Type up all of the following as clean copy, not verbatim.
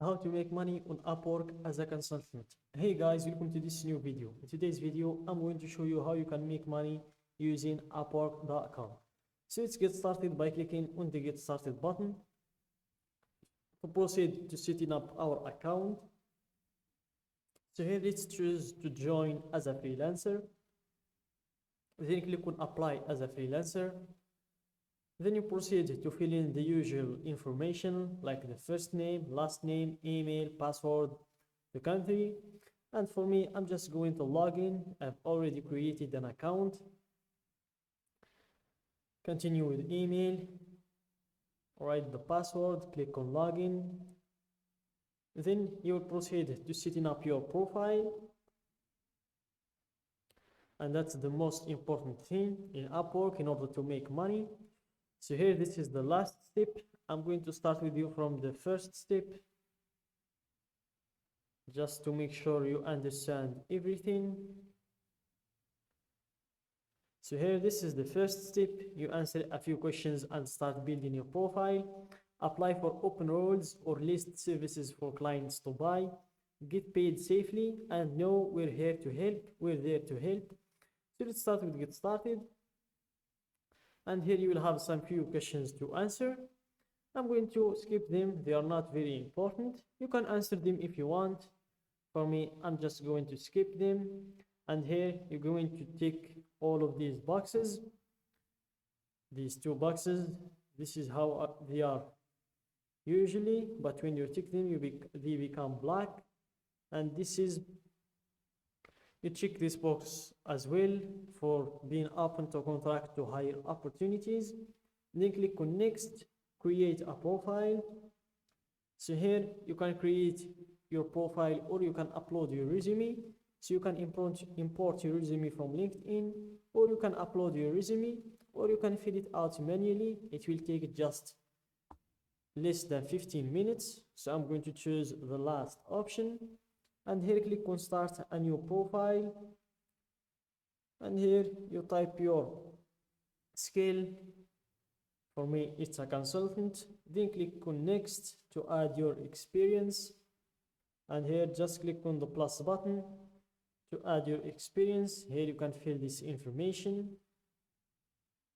how to make money on Upwork as a consultant. Hey guys, welcome to this new video. In today's video, I'm going to show you how you can make money using Upwork.com. So let's get started by clicking on the Get Started button. To proceed to setting up our account. So here let's choose to join as a freelancer. Then click on Apply as a freelancer. Then you proceed to fill in the usual information like the first name, last name, email, password, the country. And for me, I'm just going to log in. I've already created an account. Continue with email. Write the password, click on login. Then you will proceed to setting up your profile. And that's the most important thing in Upwork in order to make money. So here, this is the last step. I'm going to start with you from the first step, just to make sure you understand everything. So here, this is the first step. You answer a few questions and start building your profile. Apply for open roles or list services for clients to buy. Get paid safely and know we're here to help. We're there to help. So let's start with Get Started. And here you will have some few questions to answer. I'm going to skip them. They are not very important. You can answer them if you want. For me, I'm just going to skip them. And here you're going to tick all of these boxes. These two boxes. This is how they are usually, but when you tick them, they become black. And this is, you check this box as well for being open to contract to hire opportunities. Then click on next, create a profile. So here you can create your profile or you can upload your resume. So you can import your resume from LinkedIn, or you can upload your resume, or you can fill it out manually. It will take just less than 15 minutes. So I'm going to choose the last option. And here click on start a new profile. And here you type your skill. For me, it's a consultant. Then click on next to add your experience. And here just click on the plus button to add your experience. Here you can fill this information.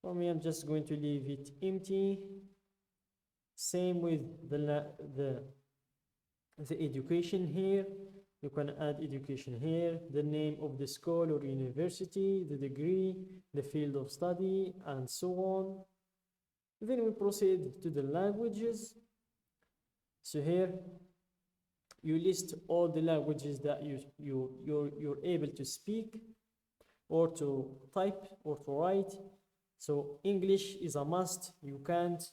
For me, I'm just going to leave it empty. Same with the education here. You can add education here, the name of the school or university, the degree, the field of study, and so on. Then we proceed to the languages. So here you list all the languages that you're able to speak or to type or to write. So English is a must. You can't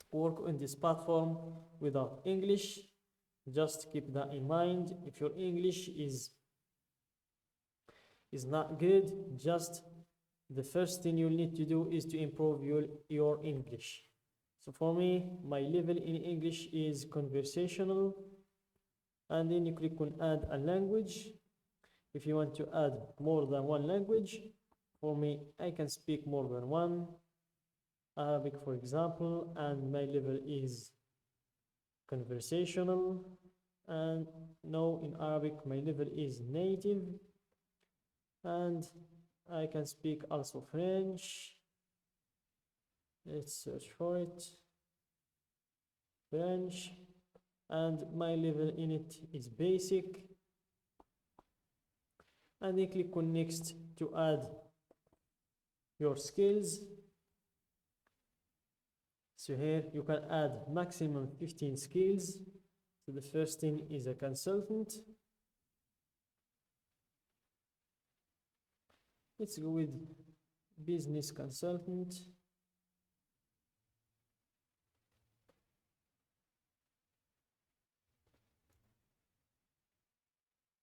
work on this platform without English. Just keep that in mind. If your English is not good, just the first thing you'll need to do is to improve your English. So for me, my level in English is conversational. And then you click on add a language. If you want to add more than one language, for me, I can speak more than one. Arabic, for example, and my level is conversational. And no, in Arabic my level is native. And I can speak also French. Let's search for it. French. And my level in it is basic. And then click on next to add your skills. So here you can add maximum 15 skills. So the first thing is a consultant. Let's go with business consultant.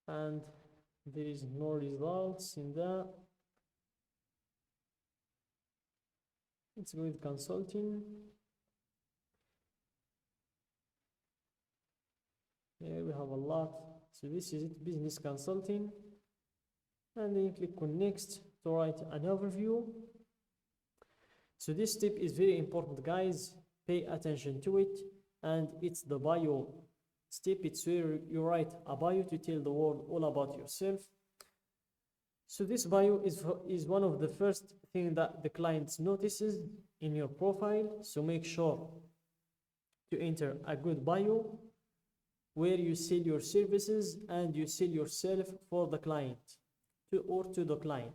And there is no results in that. Let's go with consulting. Here we have a lot. So this is it, business consulting. And then click on next to write an overview. So this tip is very important, guys. Pay attention to it. and it's the bio step. It's where you write a bio to tell the world all about yourself. So this bio is one of the first thing that the client notices in your profile. So make sure to enter a good bio where you sell your services and you sell yourself for the client to the client.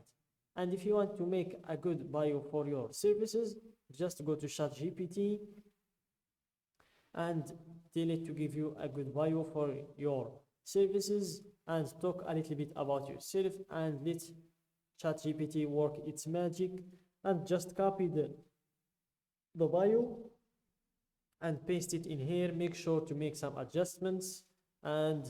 And if you want to make a good bio for your services, just go to ChatGPT and tell it to give you a good bio for your services and talk a little bit about yourself, and let ChatGPT work its magic and just copy the bio and paste it in here. Make sure to make some adjustments and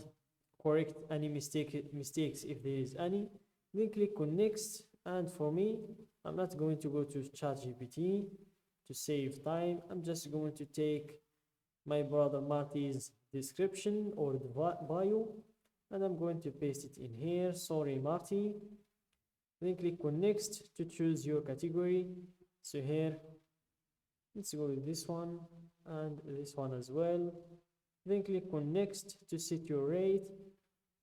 correct any mistakes if there is any. Then click on next, and for me, I'm not going to go to ChatGPT to save time. I'm just going to take my brother Marty's description or the bio, and I'm going to paste it in here. Sorry, Marty. Then click on next to choose your category. So here, let's go with this one and this one as well. Then click on next to set your rate.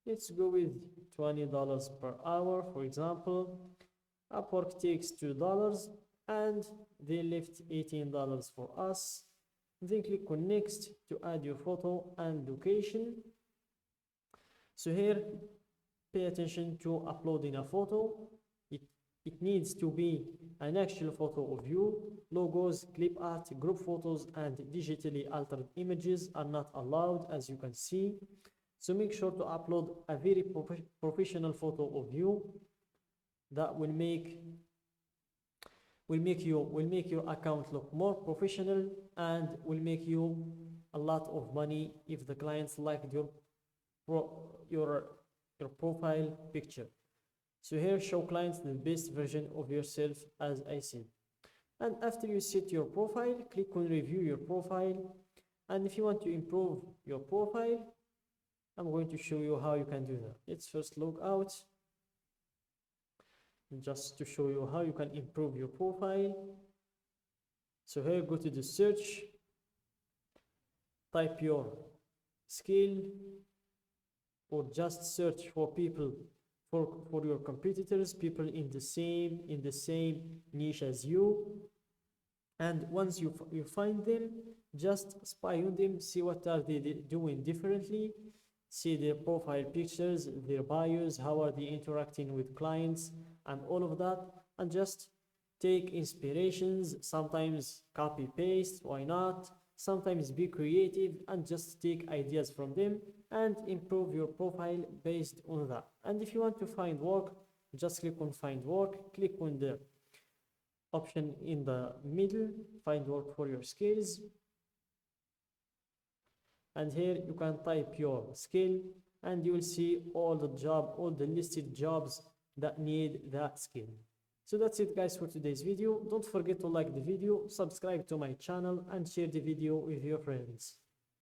Let's go with $20 per hour, for example. Upwork takes $2 and they left $18 for us. Then click on next to add your photo and location. So here, pay attention to uploading a photo. It needs to be an actual photo of you. Logos, clip art, group photos, and digitally altered images are not allowed, as you can see. So make sure to upload a very professional photo of you that will make your account look more professional and will make you a lot of money if the clients like your profile picture. So here, show clients the best version of yourself, as I said. And after you set your profile, click on review your profile. And if you want to improve your profile, I'm going to show you how you can do that. Let's first log out, just to show you how you can improve your profile. So here, go to the search, type your skill, or just search for people, for your competitors, people in the same niche as you. And once you find them, just spy on them, see what are they doing differently, see their profile pictures, their bios, how are they interacting with clients, and all of that, and just take inspirations. Sometimes copy paste, why not? Sometimes be creative and just take ideas from them and improve your profile based on that. And if you want to find work, just click on find work, click on the option in the middle, find work for your skills, and here you can type your skill and you will see all the listed jobs that need that skill. So that's it, guys, for today's video. Don't forget to like the video, subscribe to my channel, and share the video with your friends.